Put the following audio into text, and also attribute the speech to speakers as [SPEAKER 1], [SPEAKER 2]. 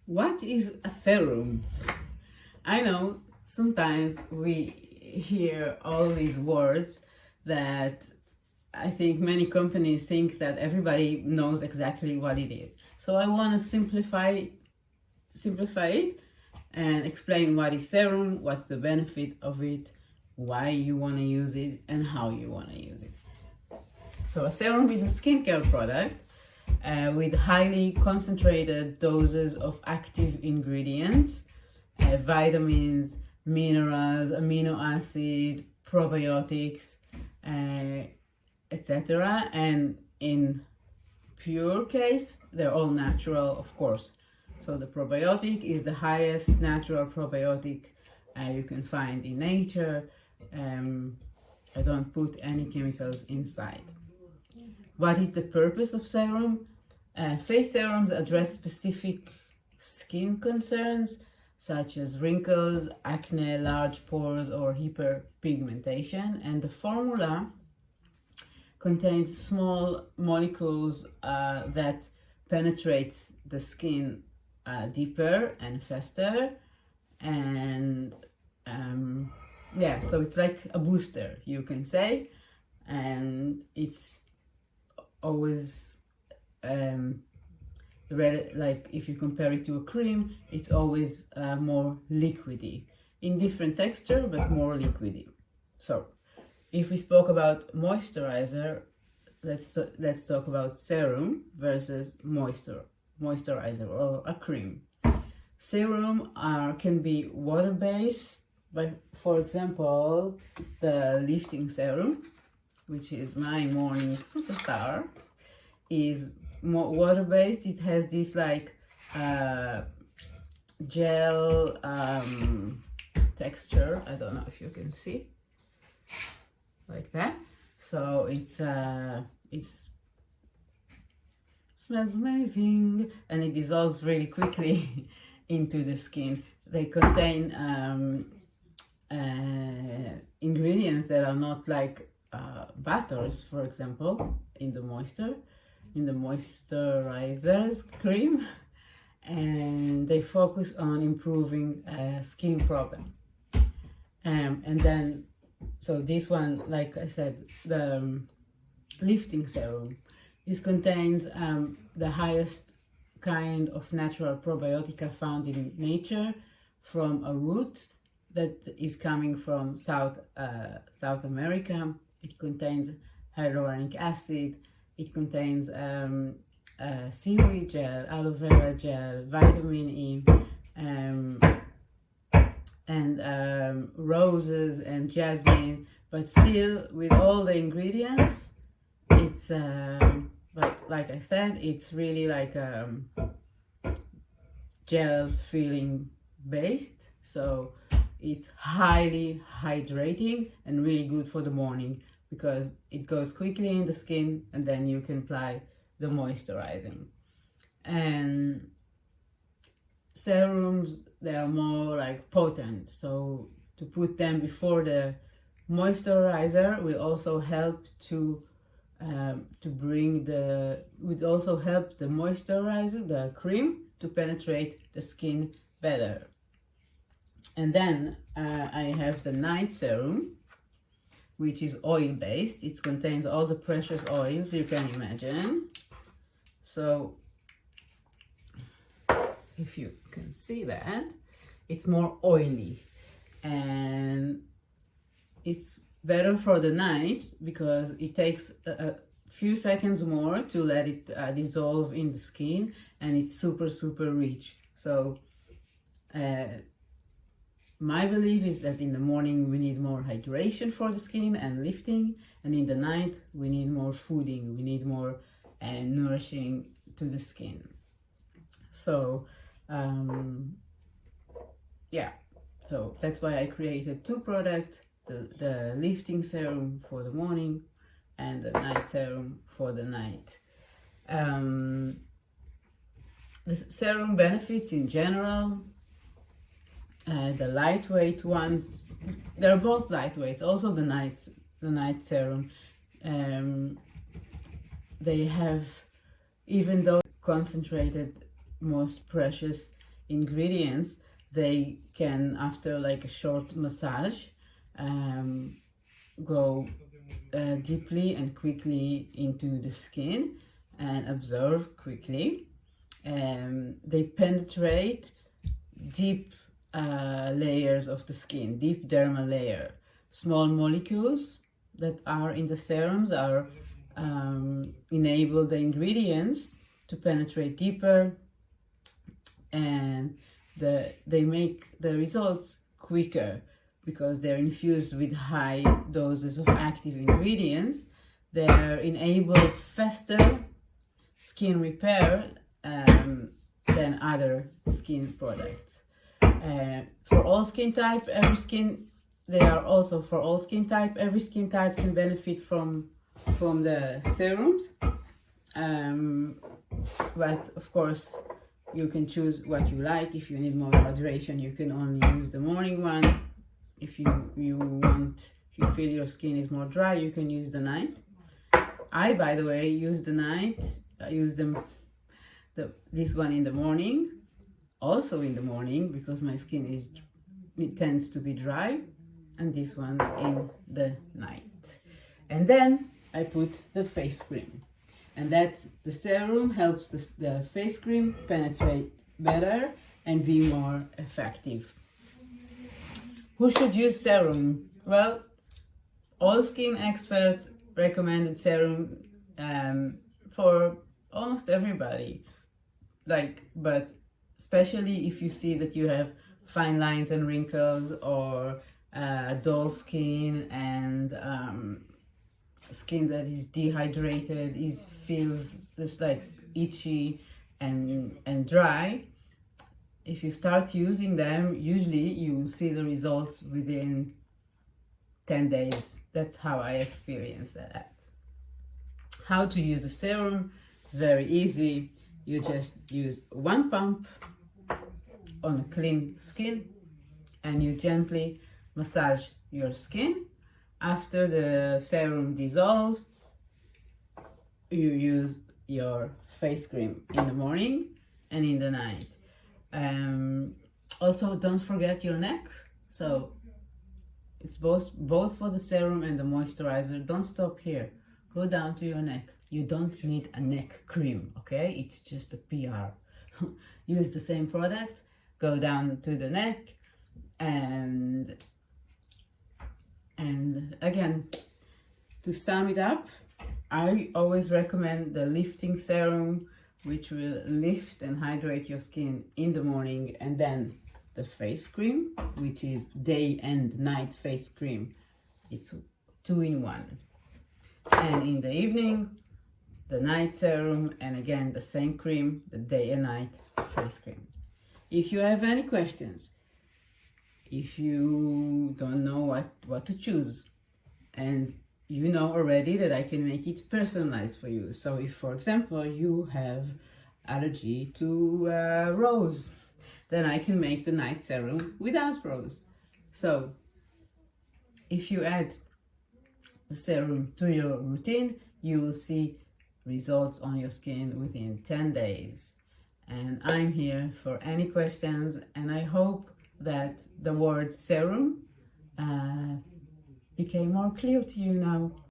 [SPEAKER 1] What is a serum? I know sometimes we hear all these words that I think many companies think that everybody knows exactly what it is. So I want to simplify it and explain what is serum, what's the benefit of it, why you want to use it, and how you want to use it. So a serum is a skincare product with highly concentrated doses of active ingredients, vitamins, minerals, amino acid, probiotics, etc. And in pure case, they're all natural, of course. So the probiotic is the highest natural probiotic you can find in nature. I don't put any chemicals inside. What is the purpose of serum? Face serums address specific skin concerns such as wrinkles, acne, large pores, or hyperpigmentation, and the formula contains small molecules that penetrate the skin deeper and faster, and so it's like a booster, you can say, and it's always like if you compare it to a cream, it's always more liquidy, in different texture but more liquidy. So if we spoke about moisturizer, let's talk about serum versus moisturizer or a cream. Serum can be water-based, but for example the lifting serum, which is my morning superstar, is more water-based. It has this like gel texture. I don't know if you can see, like that. So it's smells amazing, and it dissolves really quickly into the skin. They contain ingredients that are not like butters, for example, in the moisturizers cream, and they focus on improving skin problem. And then, so this one, like I said, the lifting serum, this contains the highest kind of natural probiotica found in nature from a root that is coming from South America. It contains hyaluronic acid. It contains seaweed gel, aloe vera gel, vitamin E, and roses and jasmine. But still, with all the ingredients, it's like I said, it's really like gel feeling based. So it's highly hydrating and really good for the morning, because it goes quickly in the skin and then you can apply the moisturizing. And serums, they are more like potent, so to put them before the moisturizer will also help would also help the moisturizer, the cream, to penetrate the skin better. And then I have the night serum, which is oil-based. It contains all the precious oils you can imagine. So if you can see that, it's more oily, and it's better for the night because it takes a few seconds more to let it dissolve in the skin, and it's super rich. So my belief is that in the morning we need more hydration for the skin and lifting, and in the night we need more fooding, we need more nourishing to the skin. So so that's why I created two products, the lifting serum for the morning and the night serum for the night. The serum benefits in general, the lightweight ones, they're both lightweights. Also the night serum, they have, even though concentrated most precious ingredients, they can, after like a short massage, go deeply and quickly into the skin and absorb quickly. They penetrate deep layers of the skin, deep dermal layer. Small molecules that are in the serums are enable the ingredients to penetrate deeper, and they make the results quicker because they're infused with high doses of active ingredients. They're enable faster skin repair than other skin products. For all skin type, they are also for all skin type. Every skin type can benefit from the serums, but of course you can choose what you like. If you need more hydration, you can only use the morning one. If you feel your skin is more dry, you can use the night. I, by the way, use the night. I use this one in the morning, also in the morning, because my skin tends to be dry, and this one in the night. And then I put the face cream, and that's the serum helps the face cream penetrate better and be more effective. Who should use serum? Well, all skin experts recommended serum for almost everybody, but especially if you see that you have fine lines and wrinkles, or dull skin, and skin that is dehydrated, feels just like itchy and dry. If you start using them, usually you will see the results within 10 days. That's how I experienced that. How to use a serum? It's very easy. You just use one pump on a clean skin, and you gently massage your skin. After the serum dissolves, you use your face cream in the morning and in the night. Also, don't forget your neck. So it's both for the serum and the moisturizer. Don't stop here. Go down to your neck. You don't need a neck cream, okay? It's just a PR. Use the same product, go down to the neck, and again, to sum it up, I always recommend the lifting serum, which will lift and hydrate your skin in the morning, and then the face cream, which is day and night face cream. It's 2-in-1. And in the evening, the night serum, and again the same cream, the day and night face cream. If you have any questions, if you don't know what to choose, and you know already that I can make it personalized for you. So if, for example, you have allergy to rose, then I can make the night serum without rose. So if you add the serum to your routine, you will see results on your skin within 10 days. And I'm here for any questions, and I hope that the word serum became more clear to you now.